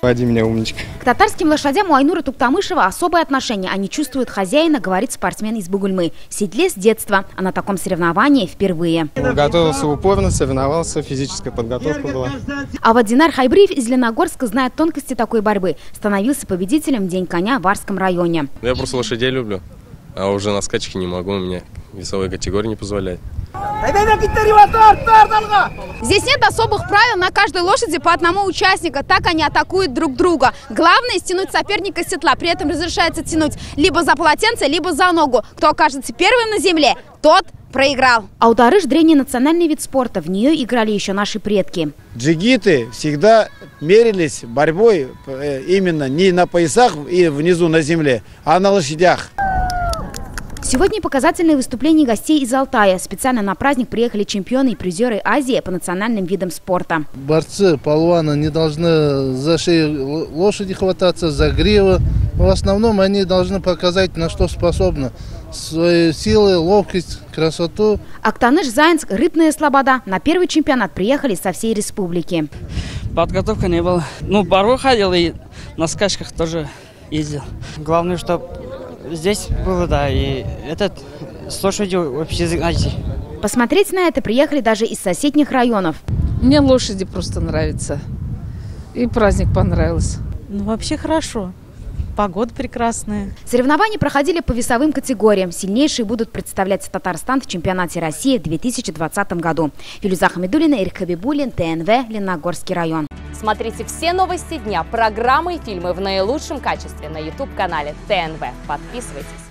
Води меня, умничка. К татарским лошадям у Айнура Туктамышева особое отношение. Они чувствуют хозяина, говорит спортсмен из Бугульмы. В седле с детства, а на таком соревновании впервые. Готовился упорно, соревновался, физическая подготовка была. А вот Динар Хайбриев из Леногорска знает тонкости такой борьбы. Становился победителем в День коня в Арском районе. Я просто лошадей люблю, а уже на скачке не могу, у меня весовая категория не позволяет. Здесь нет особых правил, на каждой лошади по одному участника. Так они атакуют друг друга. Главное – стянуть соперника с седла. При этом разрешается тянуть либо за полотенце, либо за ногу. Кто окажется первым на земле, тот проиграл. Аударыш – древний национальный вид спорта. В нее играли еще наши предки. Джигиты всегда мерились борьбой именно не на поясах и внизу на земле, а на лошадях. Сегодня показательные выступления гостей из Алтая. Специально на праздник приехали чемпионы и призеры Азии по национальным видам спорта. Борцы, палуаны не должны за шею лошади хвататься, за гриву. В основном они должны показать, на что способны. Свои силы, ловкость, красоту. Актаныш, Заинск, Рыбная Слобода. На первый чемпионат приехали со всей республики. Подготовка не было. Борьбу ходил и на скачках тоже ездил. Главное, чтобы здесь было, да, и с лошадью вообще знаете. Посмотреть на это приехали даже из соседних районов. Мне лошади просто нравятся. И праздник понравился. Вообще хорошо. Погода прекрасная. Соревнования проходили по весовым категориям. Сильнейшие будут представлять Татарстан в чемпионате России в 2020 году. Филюза Хамидуллина, Эрик Хабибуллин, ТНВ, Леногорский район. Смотрите все новости дня, программы и фильмы в наилучшем качестве на YouTube-канале ТНВ. Подписывайтесь.